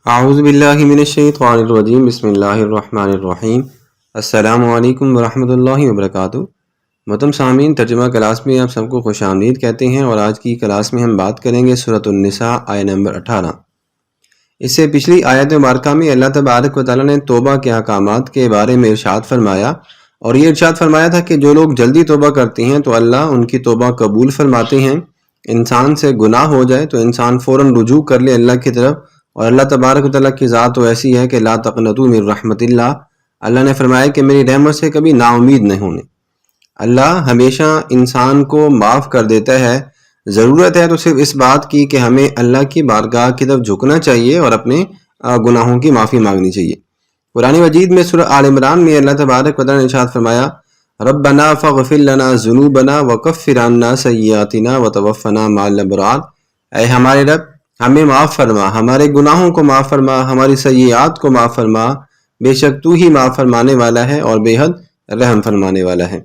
اعوذ باللہ من الشیطان الرجیم بسم اللہ الرحمن الرحیم السلام علیکم ورحمۃ اللہ وبرکاتہ۔ محترم سامعین، ترجمہ کلاس میں آپ سب کو خوش آمدید کہتے ہیں، اور آج کی کلاس میں ہم بات کریں گے سورۃ النساء آیہ نمبر 18۔ اس سے پچھلی آیت مبارکہ میں اللہ تبارک و تعالیٰ نے توبہ کے احکامات کے بارے میں ارشاد فرمایا، اور یہ ارشاد فرمایا تھا کہ جو لوگ جلدی توبہ کرتے ہیں تو اللہ ان کی توبہ قبول فرماتے ہیں۔ انسان سے گناہ ہو جائے تو انسان فوراً رجوع کر لے اللہ کی طرف، اور اللہ تبارک و تعالیٰ کی ذات تو ایسی ہے کہ لا تقنطوا من رحمت اللہ، اللہ نے فرمایا کہ میری رحمت سے کبھی نا امید نہیں ہونے۔ اللہ ہمیشہ انسان کو معاف کر دیتا ہے، ضرورت ہے تو صرف اس بات کی کہ ہمیں اللہ کی بارگاہ کی طرف جھکنا چاہیے اور اپنے گناہوں کی معافی مانگنی چاہیے۔ قرآن مجید میں سورہ آل عمران میں اللہ تبارک و تعالیٰ نے ارشاد فرمایا، ربنا فاغفر لنا ذنوبنا وکفر عنا سیئاتنا وتوفنا مع الابرار، اے ہمارے رب ہمیں معاف فرما، ہمارے گناہوں کو معاف فرما، ہماری سیئات کو معاف فرما، بے شک تو ہی معاف فرمانے والا ہے اور بے حد رحم فرمانے والا ہے۔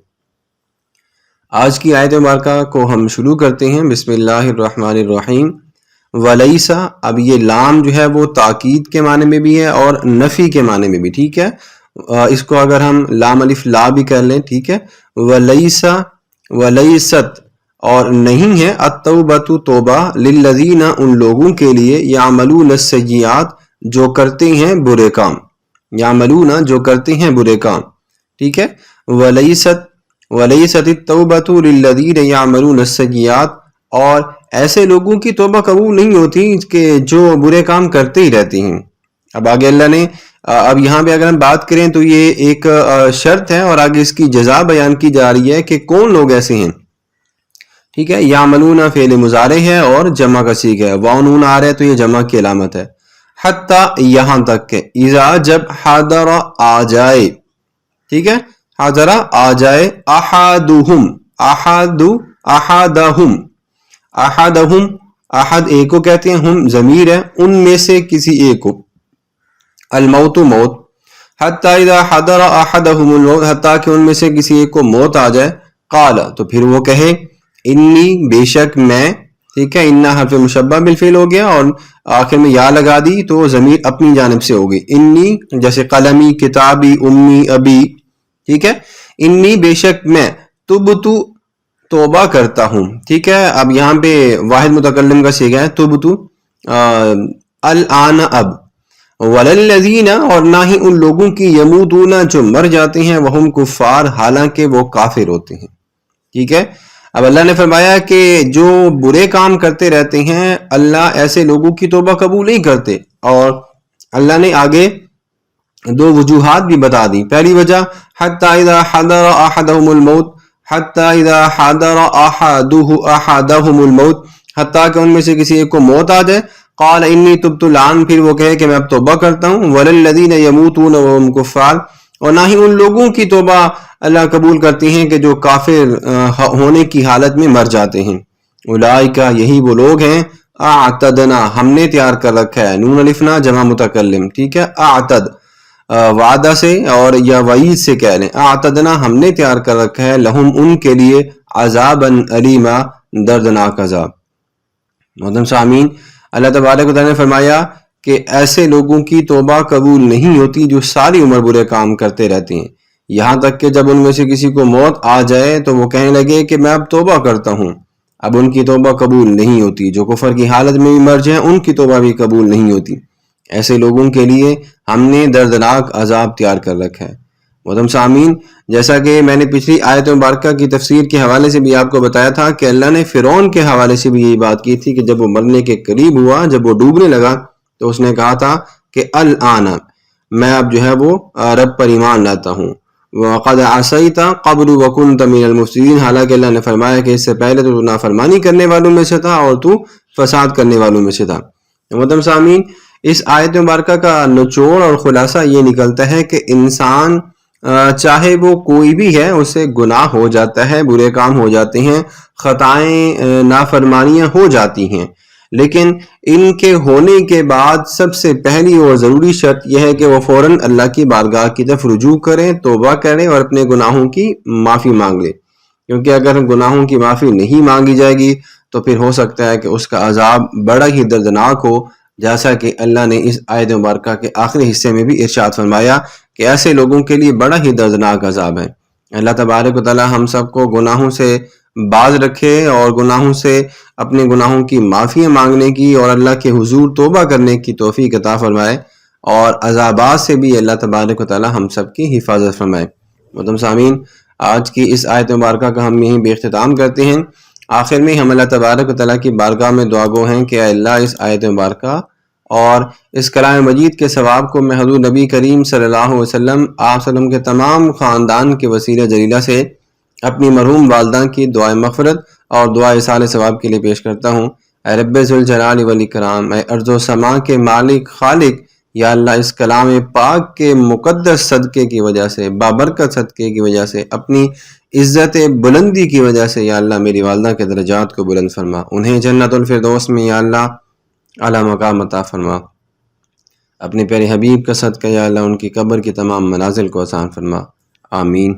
آج کی آیت مبارکہ کو ہم شروع کرتے ہیں۔ بسم اللہ الرحمن الرحیم۔ ولیسا، اب یہ لام جو ہے وہ تاکید کے معنی میں بھی ہے اور نفی کے معنی میں بھی، ٹھیک ہے، اس کو اگر ہم لام الف لا بھی کر لیں، ٹھیک ہے، ولیسا ولیست، اور نہیں ہے التوبۃ توبہ للذین، ان لوگوں کے لیے یعملون السیئات جو کرتے ہیں برے کام، یعملون جو کرتے ہیں برے کام، ٹھیک ہے، ولیست التوبۃ للذین یعملون السیئات، اور ایسے لوگوں کی توبہ قبول نہیں ہوتی کہ جو برے کام کرتے ہی رہتے ہیں۔ اب آگے اللہ نے اب یہاں پہ اگر ہم بات کریں تو یہ ایک شرط ہے، اور آگے اس کی جزا بیان کی جا رہی ہے کہ کون لوگ ایسے ہیں، ٹھیک ہے۔ یعملون فعل مضارع ہے اور جمع کا صیغہ ہے، واو نون آ رہا ہے تو یہ جمع کی علامت ہے۔ حتی، یہاں تک کہ، اذا جب، حضر آ جائے، ٹھیک ہے، حضر آ جائے، احدہم، احدہم، احد ایک کو کہتے ہیں، ہم ضمیر ہے، ان میں سے کسی ایک کو، الموت موت، حتی اذا حضر احدہم الموت، حتیٰ کہ ان میں سے کسی ایک کو موت آ جائے، قال، تو پھر وہ کہے، انی، بے شک میں، ٹھیک ہے، انا حرف مشبہ بالفعل ہو گیا اور آخر میں یا لگا دی تو ضمیر اپنی جانب سے ہوگی، انی جیسے قلمی، کتابی، امی، ابی، ٹھیک ہے، انی بے شک میں، تبتو توبہ کرتا ہوں، ٹھیک ہے۔ اب یہاں پہ واحد متکلم کا صیغہ ہے تبتو، الآن اب، وللذین، اور نہ ہی ان لوگوں کی، یموتون جو مر جاتے ہیں، وہم کفار، حالانکہ وہ کافر ہوتے ہیں، ٹھیک ہے۔ اب اللہ نے فرمایا کہ جو برے کام کرتے رہتے ہیں اللہ ایسے لوگوں کی توبہ قبول نہیں کرتے، اور اللہ نے آگے دو وجوہات بھی بتا دی۔ پہلی وجہ، حتی اذا حضر احدہم الموت، حتی اذا حضر احدہم الموت، حتیٰ کہ ان میں سے کسی ایک کو موت آ جائے، قال انی تبت الآن، پھر وہ کہے کہ میں اب توبہ کرتا ہوں، وللذین یموتون وہم کفار، اور نہ ہی ان لوگوں کی توبہ اللہ قبول کرتے ہیں کہ جو کافر ہونے کی حالت میں مر جاتے ہیں۔ اولئک، یہی وہ لوگ ہیں، اعتدنا، ہم نے تیار کر رکھا ہے، نون الفنا جمع متکلم، ٹھیک ہے، اعتد وعدہ سے اور یا وعید سے کہہ لیں، اعتدنا ہم نے تیار کر رکھا ہے، لہم ان کے لیے، عذابا علیما، دردناک عذاب۔ محترم سامعین، اللہ تبارک و تعالیٰ نے فرمایا کہ ایسے لوگوں کی توبہ قبول نہیں ہوتی جو ساری عمر برے کام کرتے رہتے ہیں، یہاں تک کہ جب ان میں سے کسی کو موت آ جائے تو وہ کہنے لگے کہ میں اب توبہ کرتا ہوں، اب ان کی توبہ قبول نہیں ہوتی۔ جو کفر کی حالت میں بھی مر جائیں ان کی توبہ بھی قبول نہیں ہوتی۔ ایسے لوگوں کے لیے ہم نے دردناک عذاب تیار کر رکھا ہے۔ محترم سامعین، جیسا کہ میں نے پچھلی آیت مبارکہ کی تفسیر کے حوالے سے بھی آپ کو بتایا تھا کہ اللہ نے فرعون کے حوالے سے بھی یہی بات کی تھی کہ جب وہ مرنے کے قریب ہوا، جب وہ ڈوبنے لگا تو اس نے کہا تھا کہ الآن، میں اب جو ہے وہ رب پر ایمان لاتا ہوں، وَقَدْ عَصَيْتَ قَبْلُ وَكُنْتَ مِنَ الْمُفْسِدِينَ، حالانکہ اللہ نے فرمایا کہ اس سے پہلے تو نافرمانی کرنے والوں میں سے تھا اور تو فساد کرنے والوں میں سے تھا۔ محترم سامعین، اس آیت مبارکہ کا نچوڑ اور خلاصہ یہ نکلتا ہے کہ انسان چاہے وہ کوئی بھی ہے، اسے گناہ ہو جاتا ہے، برے کام ہو جاتے ہیں، خطائیں، نافرمانیاں ہو جاتی ہیں، لیکن ان کے ہونے کے بعد سب سے پہلی اور ضروری شرط یہ ہے کہ وہ فوراً اللہ کی بارگاہ کی طرف رجوع کریں، توبہ کریں اور اپنے گناہوں کی معافی مانگ لیں، کیونکہ اگر گناہوں کی معافی نہیں مانگی جائے گی تو پھر ہو سکتا ہے کہ اس کا عذاب بڑا ہی دردناک ہو، جیسا کہ اللہ نے اس آیت مبارکہ کے آخری حصے میں بھی ارشاد فرمایا کہ ایسے لوگوں کے لیے بڑا ہی دردناک عذاب ہے۔ اللہ تبارک و تعالی ہم سب کو گناہوں سے باز رکھے اور گناہوں سے اپنے گناہوں کی معافی مانگنے کی اور اللہ کے حضور توبہ کرنے کی توفیق عطا فرمائے، اور عذابات سے بھی اللہ تبارک و تعالی ہم سب کی حفاظت فرمائے۔ محترم سامعین، آج کی اس آیت مبارکہ کا ہم یہیں بے اختتام کرتے ہیں۔ آخر میں ہم اللہ تبارک و تعالیٰ کی بارگاہ میں دعا گو ہیں کہ اے اللہ اس آیت مبارکہ اور اس کلام مجید کے ثواب کو میں حضور نبی کریم صلی اللہ علیہ وسلم آپ وسلم کے تمام خاندان کے وسیلہ جلیلہ سے اپنی مرحوم والدہ کی دعائے مغفرت اور دعائے اصال ثواب کے لیے پیش کرتا ہوں۔ اے رب ذوالجلال والاکرام، اے ارض و سما کے مالک خالق، یا اللہ اس کلام پاک کے مقدس صدقے کی وجہ سے، بابرکت صدقے کی وجہ سے، اپنی عزت بلندی کی وجہ سے یا اللہ میری والدہ کے درجات کو بلند فرما، انہیں جنت الفردوس میں یا اللہ اعلیٰ مقام عطا فرما۔ اپنے پیارے حبیب کا صدقہ یا اللہ ان کی قبر کی تمام منازل کو آسان فرما، آمین۔